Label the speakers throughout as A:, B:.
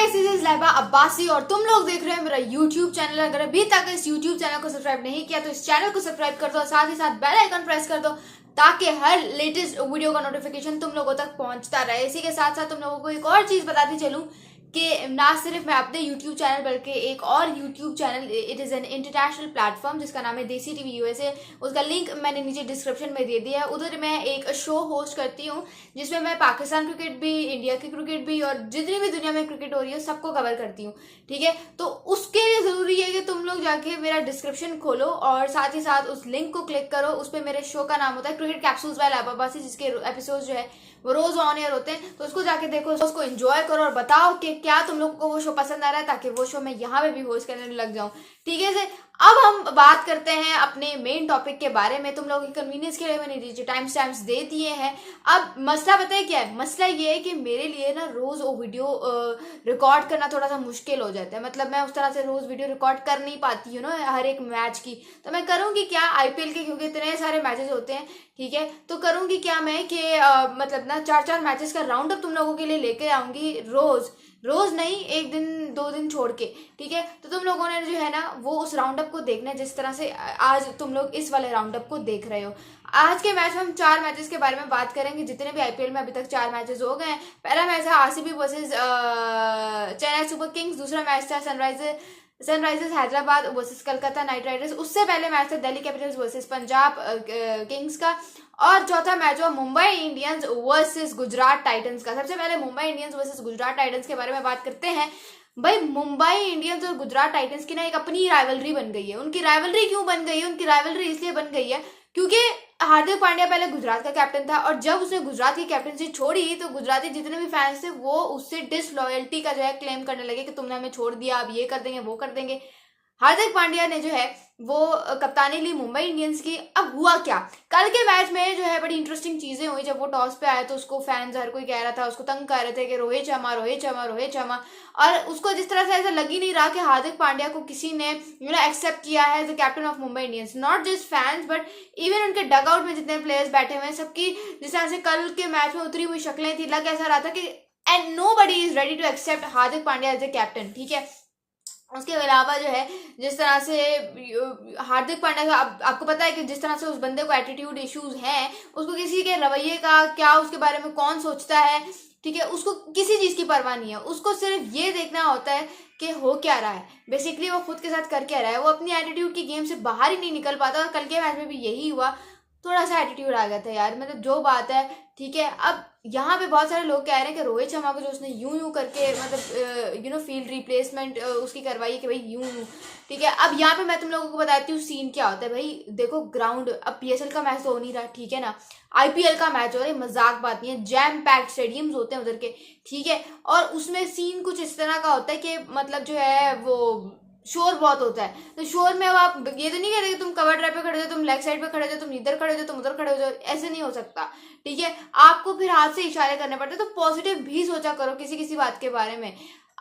A: Guys, this is लहबा Abbasi और तुम लोग देख रहे हैं मेरा YouTube चैनल। अगर अभी तक इस YouTube चैनल को सब्सक्राइब नहीं किया तो इस चैनल को सब्सक्राइब कर दो, साथ ही साथ बेल आइकन प्रेस कर दो ताकि हर लेटेस्ट वीडियो का नोटिफिकेशन तुम लोगों तक पहुंचता रहे। इसी के साथ साथ तुम लोगों को एक और चीज बताती चलूं कि ना सिर्फ मैं अपने YouTube चैनल बल्कि एक और YouTube channel, it is an international platform जिसका नाम है देसी टीवी यूएसए, उसका लिंक मैंने नीचे डिस्क्रिप्शन में दे दिया है। उधर मैं एक शो होस्ट करती हूँ जिसमें मैं पाकिस्तान क्रिकेट भी, इंडिया की क्रिकेट भी और जितनी भी दुनिया में क्रिकेट हो रही है सबको कवर करती हूँ। ठीक है, तो उसके लिए ज़रूरी है कि तुम लोग जाके मेरा डिस्क्रिप्शन खोलो और साथ ही साथ उस लिंक को क्लिक करो। उस पर मेरे शो का नाम होता है क्रिकेट कैप्सूल्स बाय लहबा अब्बासी, जिसके एपिसोड जो है वो रोज ऑन एयर होते हैं। तो उसको जाके देखो, उसको एंजॉय करो और बताओ कि क्या तुम लोगों को वो शो पसंद आ रहा है ताकि वो शो मैं यहाँ पे भी होस्ट करने लग जाऊं। ठीक है, अब हम बात करते हैं अपने मेन टॉपिक के बारे में। तुम लोगों की कन्वीनियंस के लिए मैंने टाइम स्टैम्प्स दे दिए हैं। अब मसला पता है क्या है? मसला ये है कि मेरे लिए ना रोज वो वीडियो रिकॉर्ड करना थोड़ा सा मुश्किल हो जाता है। मतलब मैं उस तरह से रोज वीडियो रिकॉर्ड कर नहीं पाती हूँ ना हर एक मैच की। तो मैं करूँगी क्या, आईपीएल के क्योंकि इतने सारे मैचेस होते हैं, ठीक है, तो करूँगी क्या मैं कि मतलब ना 4-4 मैचेस का राउंड अप तुम लोगों के लिए लेके आऊँगी। रोज नहीं, एक दिन 2 दिन छोड़ के। ठीक है, तो तुम लोगों ने जो है ना वो उस राउंड अप को देखना है जिस तरह से आज तुम लोग इस वाले राउंड अप को देख रहे हो। आज के मैच में हम 4 मैचेस के बारे में बात करेंगे, जितने भी आईपीएल में अभी तक 4 मैचेस हो गए हैं। पहला मैच है RCB versus Chennai super Kings, दूसरा मैच था Sunrisers Hyderabad versus Calcutta night Riders, उससे पहले मैच था Delhi Capitals versus Punjab Kings का, और चौथा मैच हुआ Mumbai Indians versus Gujarat Titans का। सबसे पहले Mumbai Indians versus Gujarat Titans के बारे में बात करते हैं। भाई, मुंबई इंडियंस और गुजरात टाइटंस की ना एक अपनी राइवलरी बन गई है। उनकी राइवलरी क्यों बन गई है? उनकी राइवलरी इसलिए बन गई है क्योंकि हार्दिक पांड्या पहले गुजरात का कैप्टन था और जब उसने गुजरात की कैप्टनसी छोड़ी तो गुजराती जितने भी फैंस थे वो उससे डिसलॉयल्टी का जो है क्लेम करने लगे कि तुमने हमें छोड़ दिया, अब ये कर देंगे वो कर देंगे। हार्दिक पांड्या ने जो है वो कप्तानी ली मुंबई इंडियंस की। अब हुआ क्या, कल के मैच में जो है बड़ी इंटरेस्टिंग चीजें हुई। जब वो टॉस पे आया तो उसको फैंस हर कोई कह रहा था, उसको तंग कर रहे थे कि रोहित शर्मा रोहित शर्मा रोहित शर्मा, और उसको जिस तरह से ऐसा लग ही नहीं रहा कि हार्दिक पांड्या को किसी ने एक्सेप्ट किया है as the captain of Mumbai Indians. Not just fans but even उनके डगआउट में जितने प्लेयर्स बैठे हुए हैं सबकी जिस तरह से कल के मैच में उतरी हुई शक्लें थी, लग ऐसा रहा था कि and nobody is ready to accept Hardik Pandya as a captain. ठीक है, उसके अलावा जो है जिस तरह से हार्दिक पांड्या का आपको पता है कि जिस तरह से उस बंदे को एटीट्यूड इश्यूज हैं, उसको किसी के रवैये का क्या, उसके बारे में कौन सोचता है, ठीक है, उसको किसी चीज की परवाह नहीं है। उसको सिर्फ ये देखना होता है कि हो क्या रहा है, बेसिकली वो खुद के साथ कर क्या रहा है। वो अपनी एटीट्यूड की गेम से बाहर ही नहीं निकल पाता और कल के मैच में भी यही हुआ। थोड़ा सा एटीट्यूड आ गया था यार, मतलब जो बात है। ठीक है, अब यहाँ पे बहुत सारे लोग कह रहे हैं कि रोहित शर्मा को जो उसने यूं करके मतलब फील्ड रिप्लेसमेंट उसकी करवाई है कि भाई यूं। ठीक है, अब यहाँ पे मैं तुम लोगों को बताती हूँ सीन क्या होता है। भाई देखो, ग्राउंड अब पीएसएल का मैच तो हो नहीं रहा, ठीक है ना, आईपीएल का मैच हो रहा है, मजाक बात नहीं है। जैम पैक्ड स्टेडियम्स होते हैं उधर के, ठीक है, और उसमें सीन कुछ इस तरह का होता है कि मतलब जो है वो शोर बहुत होता है। तो शोर में अब आप ये तो नहीं कह रहे कि तुम कवर ड्राइव पे खड़े हो, तुम लेग साइड पे खड़े हो, तुम इधर खड़े हो, तुम उधर खड़े हो जाओ, ऐसे नहीं हो सकता। ठीक है, आपको फिर हाथ से इशारे करने पड़ते। तो पॉजिटिव भी सोचा करो किसी किसी बात के बारे में।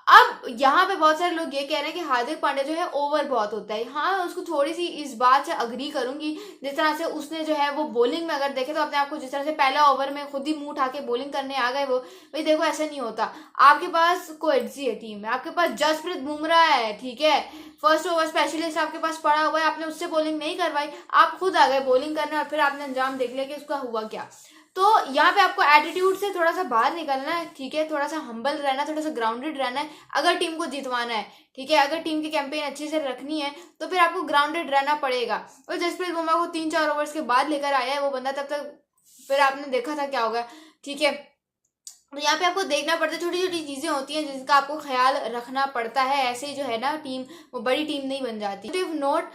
A: अब यहाँ पे बहुत सारे लोग ये कह रहे हैं कि हार्दिक पांड्या जो है ओवर बहुत होता है। हाँ, उसको थोड़ी सी इस बात से अग्री करूंगी। जिस तरह से उसने जो है वो बॉलिंग में अगर देखे तो अपने आप को जिस तरह से पहला ओवर में खुद ही मुंह उठा के बॉलिंग करने आ गए वो, भाई देखो ऐसा नहीं होता। आपके पास कोएट्जी है टीम में, आपके पास जसप्रीत बुमराह है, ठीक है, फर्स्ट ओवर स्पेशलिस्ट आपके पास पड़ा हुआ है, आपने उससे बॉलिंग नहीं करवाई, आप खुद आ गए बॉलिंग करने और फिर आपने अंजाम देख लिया कि उसका हुआ क्या। तो यहाँ पे आपको एटीट्यूड से थोड़ा सा बाहर निकलना है, ठीक है, थोड़ा सा हम्बल रहना है, थोड़ा सा ग्राउंडेड रहना है अगर टीम को जितवाना है। ठीक है, अगर टीम की कैंपेन अच्छे से रखनी है तो फिर आपको ग्राउंडेड रहना पड़ेगा। और जसप्रीत बुमराह को 3-4 ओवर्स के बाद लेकर आया है वो बंदा, तब तक फिर आपने देखा था क्या होगा। ठीक है, तो यहाँ पे आपको देखना पड़ता है, छोटी छोटी चीजें होती हैं जिनका आपको ख्याल रखना पड़ता है। ऐसे ही जो है ना टीम वो बड़ी टीम नहीं बन जाती। नोट,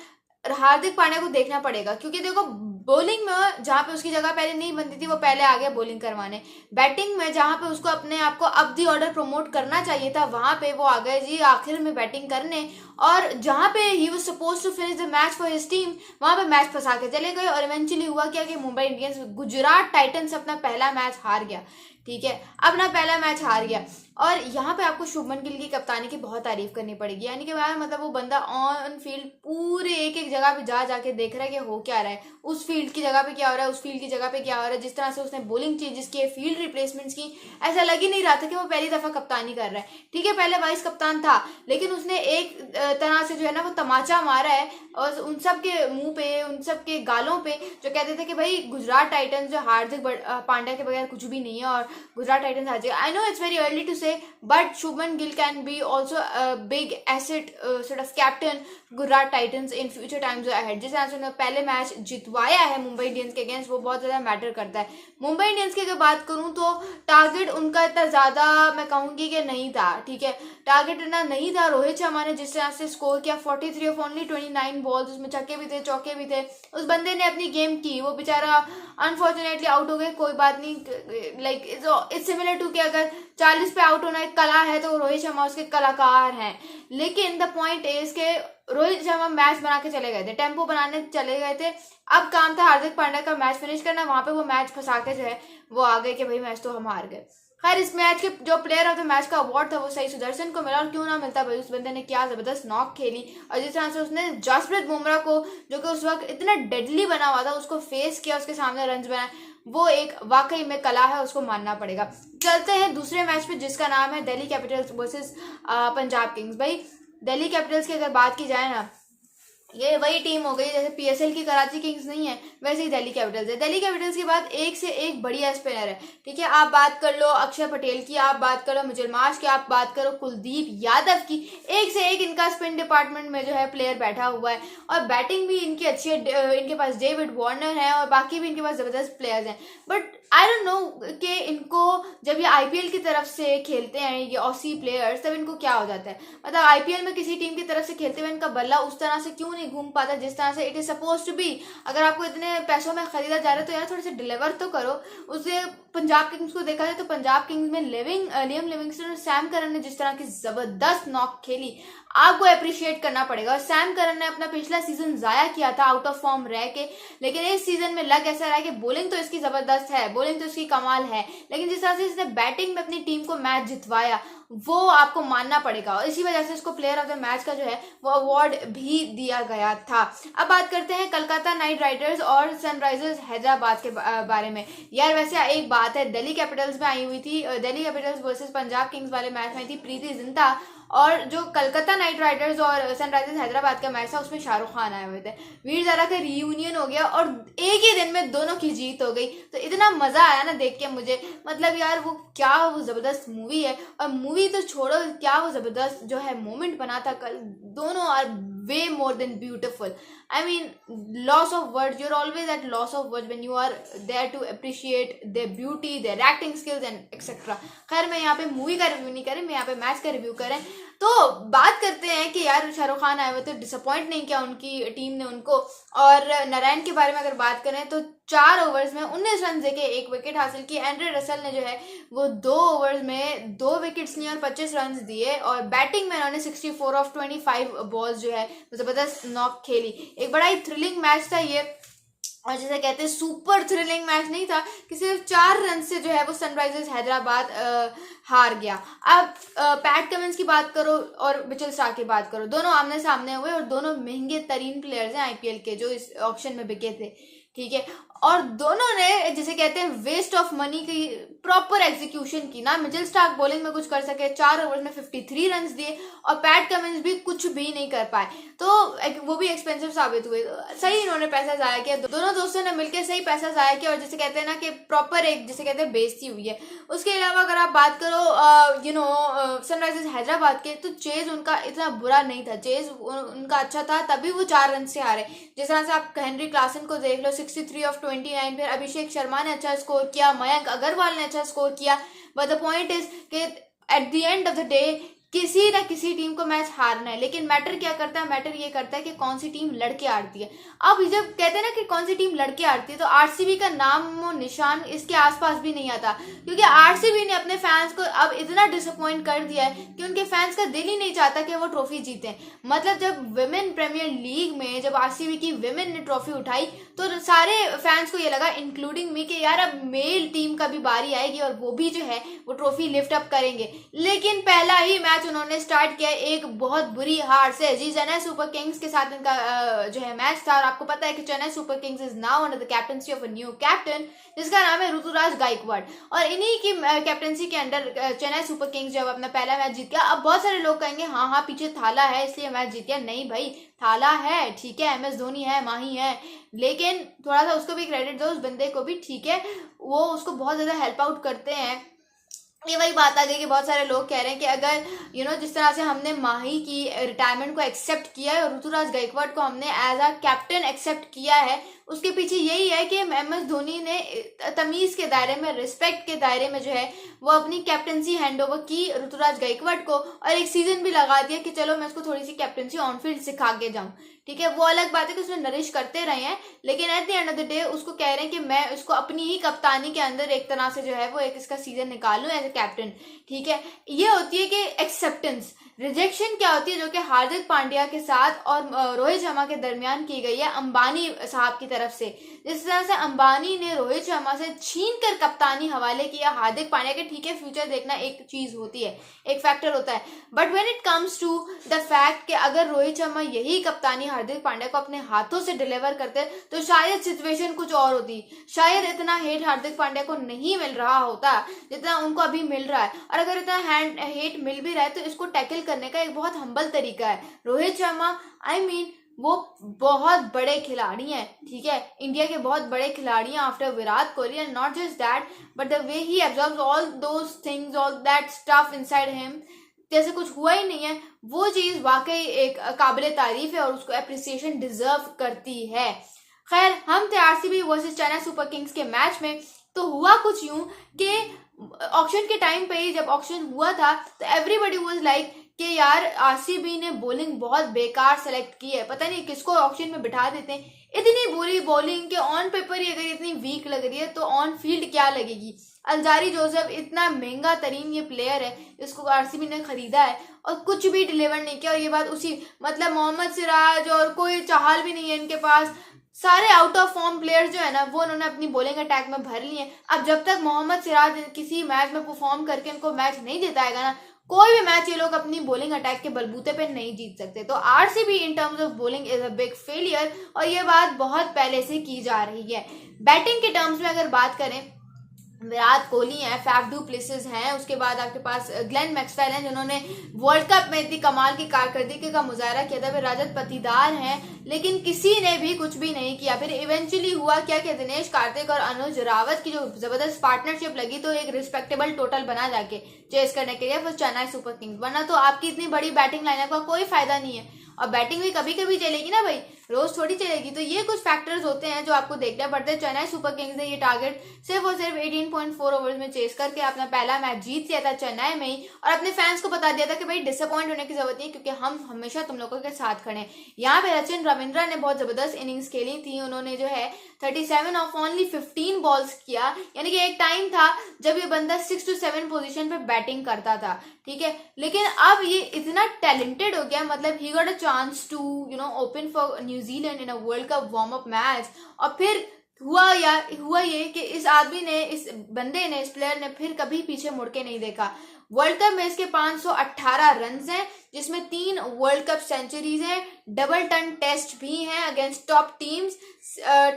A: हार्दिक पांड्या को देखना पड़ेगा क्योंकि देखो बॉलिंग में जहां पे उसकी जगह पहले नहीं बनती थी वो पहले आ गया बॉलिंग करवाने। बैटिंग में जहां पे उसको अपने आप को अप दी ऑर्डर प्रमोट करना चाहिए था वहां पे वो आ गए जी आखिर में बैटिंग करने, और जहां पे he was suppose to finish the match for his team वहां पे मैच फंसा के चले गए। और इवेंचुअली हुआ क्या कि मुंबई इंडियंस गुजरात टाइटंस अपना पहला मैच हार गया। ठीक है, अपना पहला मैच हार गया। और यहाँ पे आपको शुभमन गिल की कप्तानी की बहुत तारीफ करनी पड़ेगी। यानी कि यार मतलब वो बंदा ऑन फील्ड पूरे एक एक जगह पे जा जाके देख रहा है कि हो क्या रहा है, उस फील्ड की जगह पे क्या हो रहा है, उस फील्ड की जगह पे क्या हो रहा है, जिस तरह से उसने बॉलिंग चेंजेस किए, फील्ड रिप्लेसमेंट्स की, ऐसा लग ही नहीं रहा था कि वो पहली दफा कप्तानी कर रहा है। ठीक है, पहले वाइस कप्तान था, लेकिन उसने एक तरह से जो है ना वो तमाचा मारा है और उन सब के मुंह पे, उन सब के गालों पे, जो कहते थे कि भाई गुजरात टाइटंस जो हार्दिक पांड्या के बगैर कुछ भी नहीं है और गुजरात टाइटंस हार जाएगा। I know it's very early to say, but Shubman Gill can be also big asset sort of captain Gujarat Titans in future times ahead. जिस तरह से उन्होंने पहले मैच जितवाया है मुंबई इंडियंस के अगेंस्ट, वो बहुत ज्यादा मैटर करता है। मुंबई इंडियंस की अगर बात करूं तो टारगेट उनका इतना ज्यादा मैं कहूंगी कि नहीं था। ठीक है, टारगेट इतना नहीं था। रोहित शर्मा ने जिस तरह से स्कोर किया 43 ऑफ ओनली 29 बॉल्स, उसमें छक्के भी थे, चौके भी थे, उस बंदे ने अपनी गेम की। वो बेचारा अनफॉर्चुनेटली आउट हो गए, कोई बात नहीं। लाइक इट्स सिमिलर टू कि अगर 40 पे आउट होना एक कला है तो रोहित शर्मा उसके कलाकार हैं। लेकिन द पॉइंट इज के रोहित शर्मा मैच बना के चले गए थे, टेम्पो बनाने चले गए थे। अब काम था हार्दिक पांड्या का मैच फिनिश करना, वहां पे वो मैच फंसा के जो है वो आ गए कि भाई मैच तो हम हार गए। खैर, इस मैच के जो प्लेयर ऑफ द मैच का अवार्ड था वो सही सुदर्शन को मिला, और क्यों ना मिलता भाई, उस बंदे ने क्या जबरदस्त नॉक खेली। और जिस तरह से उसने जसप्रीत बुमराह को, जो कि उस वक्त इतना डेडली बना हुआ था, उसको फेस किया, उसके सामने रन बनाए, वो एक वाकई में कला है, उसको मानना पड़ेगा। चलते हैं दूसरे मैच पे जिसका नाम है Delhi Capitals versus Punjab Kings. भाई दिल्ली कैपिटल्स की अगर बात की जाए ना, ये वही टीम हो गई जैसे पीएसएल की कराची किंग्स नहीं है, वैसे ही दिल्ली कैपिटल्स है। दिल्ली कैपिटल्स के बाद एक से एक बढ़िया स्पिनर है। ठीक है, आप बात कर लो अक्षर पटेल की, आप बात करो मिचेल मार्श की, आप बात करो कुलदीप यादव की, एक से एक इनका स्पिन डिपार्टमेंट में जो है प्लेयर बैठा हुआ है, और बैटिंग भी इनकी अच्छी है। इनके पास डेविड वार्नर है और बाकी भी इनके पास जबरदस्त प्लेयर्स हैं। बट आई डोंट नो कि इनको जब ये आईपीएल की तरफ से खेलते हैं ये ऑसी प्लेयर्स, तब इनको क्या हो जाता है। मतलब आईपीएल में किसी टीम की तरफ से खेलते हुए इनका बल्ला उस तरह से क्यों नहीं घूम पाता जिस तरह से it is suppose to be. अगर आपको इतने पैसों में खरीदा जा रहा है तो यार थोड़े से डिलीवर तो करो। उससे पंजाब किंग्स को देखा जाए तो पंजाब किंग्स में लियम लिविंगस्टन और सैम करन ने जिस तरह की जबरदस्त नॉक खेली, आपको अप्रिशिएट करना पड़ेगा। और सैम करन ने अपना पिछला सीजन जाया किया था आउट ऑफ फॉर्म रह के, लेकिन इस सीजन में लग ऐसा रहा है कि बॉलिंग तो इसकी जबरदस्त है, बॉलिंग तो इसकी कमाल है, लेकिन जिस तरह से इसने बैटिंग में अपनी टीम को मैच जितवाया वो आपको मानना पड़ेगा, और इसी वजह से इसको प्लेयर ऑफ द मैच का जो है वो अवार्ड भी दिया गया था। अब बात करते हैं कलकत्ता नाइट राइडर्स और सनराइजर्स हैदराबाद के बारे में। यार वैसे एक बात है, दिल्ली कैपिटल्स में आई हुई थी, Delhi Capitals versus Punjab Kings वाले मैच में थी प्रीति जिंटा, और जो कलकत्ता नाइट राइडर्स और सनराइजर्स हैदराबाद का मैच था उसमें शाहरुख खान आए हुए थे। वीर ज़ारा का रियूनियन हो गया और एक ही दिन में दोनों की जीत हो गई, तो इतना मजा आया ना देख के मुझे। मतलब यार वो क्या वो जबरदस्त मूवी है, और मूवी तो छोड़ो, क्या वो जबरदस्त जो है मोमेंट बना था कल। दोनों are way more than beautiful. I mean, loss of words. You're always at loss of words when you are there to appreciate their beauty, their acting skills and etc. खैर मैं यहाँ पे मूवी का review नहीं कर रही, मैं यहाँ पे मैच का रिव्यू कर रहे हैं। तो बात करते हैं कि यार शाहरुख खान आए हुए तो डिसअपॉइंट नहीं किया उनकी टीम ने उनको। और नारायण के बारे में अगर बात करें तो 4 ओवर्स में 19 रन देके 1 विकेट हासिल की। एंड्रे रसल ने जो है वो 2 ओवर्स में 2 विकेट्स लिए और 25 रन दिए, और बैटिंग में उन्होंने 64 ऑफ 25 बॉल्स जो है जबरदस्त नॉक खेली। एक बड़ा ही थ्रिलिंग मैच था ये, और जैसे कहते हैं सुपर थ्रिलिंग मैच नहीं था कि सिर्फ 4 रन से जो है वो सनराइजर्स हैदराबाद हार गया। अब पैट कमिंस की बात करो और मिचेल स्टार्क की बात करो, दोनों आमने सामने हुए और दोनों महंगे तरीन प्लेयर्स हैं आईपीएल के जो इस ऑक्शन में बिके थे। ठीक है, और दोनों ने जिसे कहते हैं वेस्ट ऑफ मनी की प्रॉपर एग्जीक्यूशन की ना। मिचेल स्टार्क बॉलिंग में कुछ कर सके, 4 ओवर में 53 रन दिए, और पैट कमिंस भी कुछ भी नहीं कर पाए, तो वो भी एक्सपेंसिव साबित हुए। सही इन्होंने पैसा जाया किया, दोनों दोस्तों ने मिलकर सही पैसा जाया किया, और जिसे कहते हैं ना कि प्रॉपर एक जिसे कहते हैं बेइज्जती हुई है। उसके अलावा अगर आप बात करो सनराइजर्स हैदराबाद के, तो चेज उनका इतना बुरा नहीं था, चेज उनका अच्छा था, तभी वो 4 रन से हारे। जिस तरह से आप हेनरी क्लासन को देख लो 63 ऑफ 29, फिर अभिषेक शर्मा ने अच्छा स्कोर किया, मयंक अग्रवाल ने अच्छा स्कोर किया। बट द पॉइंट इज कि at the end of the day किसी ना किसी टीम को मैच हारना है, लेकिन मैटर क्या करता है, मैटर ये करता है कि कौन सी टीम लड़के हारती है। अब जब कहते हैं ना कि कौन सी टीम लड़के हारती है, तो आरसीबी का नाम निशान इसके आसपास भी नहीं आता, क्योंकि आरसीबी ने अपने फैंस को अब इतना डिसअपॉइंट कर दिया है कि उनके फैंस का दिल ही नहीं चाहता कि वो ट्रॉफी जीते। मतलब जब विमेन प्रीमियर लीग में जब आरसीबी की विमेन ने ट्रॉफी उठाई तो सारे फैंस को ये लगा, इंक्लूडिंग मी, कि यार अब मेल टीम का भी बारी आएगी और वो भी जो है वो ट्रॉफी लिफ्ट अप करेंगे। लेकिन पहला ही मैच मैच उन्होंने स्टार्ट किया एक बहुत बुरी हार से। जी चेन्नई सुपर किंग्स के साथ इनका जो है मैच था, और आपको पता है कि Chennai super Kings is now under the captaincy of a new captain जिसका नाम है ऋतुराज गायकवाड़, और इन्हीं की कैप्टनसी के अंडर चेन्नई सुपर किंग्स जब अपना पहला मैच जीत गया। अब बहुत सारे लोग कहेंगे हाँ हाँ पीछे थाला है इसलिए मैच जीत गया। नहीं भाई, थाला है ठीक है, MS धोनी है, माही है, लेकिन थोड़ा सा उसको भी क्रेडिट दो, उस बंदे को भी, ठीक है, वो उसको बहुत ज्यादा हेल्प आउट करते हैं। ये वही बात आ गई कि बहुत सारे लोग कह रहे हैं कि अगर जिस तरह से हमने माही की रिटायरमेंट को एक्सेप्ट किया है और ऋतुराज गायकवाड़ को हमने एज अ कैप्टन एक्सेप्ट किया है, उसके पीछे यही है कि MS धोनी ने तमीज के दायरे में, रिस्पेक्ट के दायरे में जो है वो अपनी कैप्टनसी हैंडओवर की ऋतुराज गायकवाड़ को, और एक सीजन भी लगा दिया कि चलो मैं इसको थोड़ी सी कैप्टनसी ऑन फील्ड सिखा के जाऊं। ठीक है, वो अलग बात है कि उसमें नरिश करते रहे हैं, लेकिन at the end of the day उसको कह रहे हैं कि मैं उसको अपनी ही कप्तानी के अंदर एक तरह से जो है वो एक इसका सीजन निकालूं एज ए कैप्टन। ठीक है, ये होती है कि एक्सेप्टेंस। रिजेक्शन क्या होती है, जो कि हार्दिक पांड्या के साथ और रोहित शर्मा के दरमियान की गई है अंबानी साहब की तरफ से। जिस तरह से अंबानी ने रोहित शर्मा से छीन कर कप्तानी हवाले किया हार्दिक पांड्या के, ठीक है फ्यूचर देखना एक चीज होती है, एक फैक्टर होता है, but when it comes to the fact कि अगर रोहित शर्मा यही कप्तानी हार्दिक पांड्या को अपने हाथों से डिलीवर करते तो शायद सिचुएशन कुछ और होती, शायद इतना हेट हार्दिक पांड्या को नहीं मिल रहा होता जितना उनको अभी मिल रहा है। और अगर इतना हेट मिल भी रहा है तो इसको टैकल करने का एक बहुत हम्बल तरीका है। रोहित शर्मा वो बहुत बड़े खिलाड़ी हैं, ठीक है, इंडिया के बहुत बड़े खिलाड़ी हैं after Virat Kohli, and not just that but the way he absorbs all those things, all that stuff inside him, जैसे कुछ हुआ ही नहीं है, वो चीज वाकई एक काबिले तारीफ है और उसको एप्रिसिएशन डिजर्व करती है। खैर, हम थे RCB versus Chennai super Kings के मैच में। तो हुआ कुछ यूं कि ऑक्शन के टाइम पे ही जब ऑक्शन हुआ था तो एवरीबडी वाज लाइक कि यार RCB ने बॉलिंग बहुत बेकार सेलेक्ट की है, पता नहीं किसको ऑक्शन में बिठा देते हैं, इतनी बुरी बॉलिंग के ऑन पेपर ही अगर इतनी वीक लग रही है तो ऑन फील्ड क्या लगेगी। अल्जारी जोसेफ इतना महंगा तरीन ये प्लेयर है, इसको RCB ने खरीदा है और कुछ भी डिलीवर नहीं किया। और ये बात उसी मतलब मोहम्मद सिराज और कोई चाहल भी नहीं है इनके पास, सारे आउट ऑफ फॉर्म प्लेयर्स जो है ना वो उन्होंने अपनी बॉलिंग अटैक में भर लिए। अब जब तक मोहम्मद सिराज किसी मैच में परफॉर्म करके इनको मैच नहीं जिताएगा ना, कोई भी मैच ये लोग अपनी बॉलिंग अटैक के बलबूते पे नहीं जीत सकते। तो RCB in terms of bowling is a big failure, और ये बात बहुत पहले से की जा रही है। बैटिंग के टर्म्स में अगर बात करें, विराट कोहली हैं, फैफ डू प्लेसेस हैं, उसके बाद आपके पास ग्लेन मैक्सवेल हैं जिन्होंने वर्ल्ड कप में इतनी कमाल की कारकर्दगी का मुजाहरा किया था, फिर रजत पाटीदार हैं, लेकिन किसी ने भी कुछ भी नहीं किया। फिर इवेंचुअली हुआ क्या कि दिनेश कार्तिक और अनुज रावत की जो जबरदस्त पार्टनरशिप लगी तो एक रिस्पेक्टेबल टोटल बना जाके चेस करने के लिए फिर चेन्नई सुपर किंग्स, वरना तो आपकी इतनी बड़ी बैटिंग लाइनअप का कोई फायदा नहीं है। और बैटिंग भी कभी कभी चलेगी ना भाई, रोज थोड़ी चलेगी। तो ये कुछ फैक्टर्स होते हैं जो आपको देखना पड़ते हैं। चेन्नई सुपर किंग्स ने ये टारगेट सिर्फ और सिर्फ 18.4 ओवर्स में चेस करके अपना पहला मैच जीत लिया था चेन्नई में ही, और अपने फैंस को बता दिया था कि भाई डिसअपॉइंट होने की जरूरत नहीं क्योंकि हम हमेशा तुम लोगों के साथ खड़े हैं। यहाँ पे सचिन रविंद्र ने बहुत जबरदस्त इनिंग्स खेली थी, उन्होंने जो है 37 ऑफ ओनली 15 बॉल्स किया, यानी कि एक टाइम था जब ये बंदा 6 to 7 पोजीशन पे बैटिंग करता था, ठीक है, लेकिन अब ये इतना टैलेंटेड हो गया, मतलब he got a chance to open for New Zealand in a world cup warm up match. और फिर हुआ ये कि इस आदमी ने, इस बंदे ने, इस प्लेयर ने फिर कभी पीछे मुड़ के नहीं देखा। वर्ल्ड कप में इसके 518 रन हैं, जिसमें 3 वर्ल्ड कप सेंचुरीज हैं, डबल टन टेस्ट भी हैं अगेंस्ट टॉप टीम्स,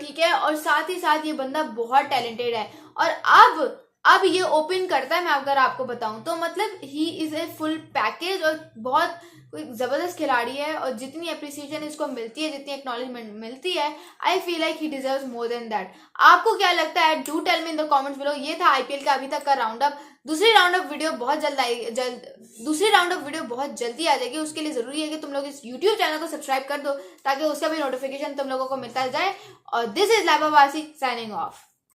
A: ठीक है, और साथ ही साथ ये बंदा बहुत टैलेंटेड है। और अब ये ओपन करता है, मैं अगर आपको बताऊं तो मतलब he is a full package और बहुत कोई जबरदस्त खिलाड़ी है, और जितनी अप्रिसिएशन इसको मिलती है, जितनी एक्नॉलेजमेंट मिलती है, I feel like he deserves more than that. आपको क्या लगता है, do tell me in the comments below. ये था IPL का अभी तक का राउंड अप। दूसरी राउंड ऑफ वीडियो बहुत जल्दी आ जाएगी। उसके लिए जरूरी है कि तुम लोग इस YouTube चैनल को सब्सक्राइब कर दो ताकि उसका भी नोटिफिकेशन तुम लोगों को मिलता जाए। और दिस इज लाइबा वासी साइनिंग ऑफ।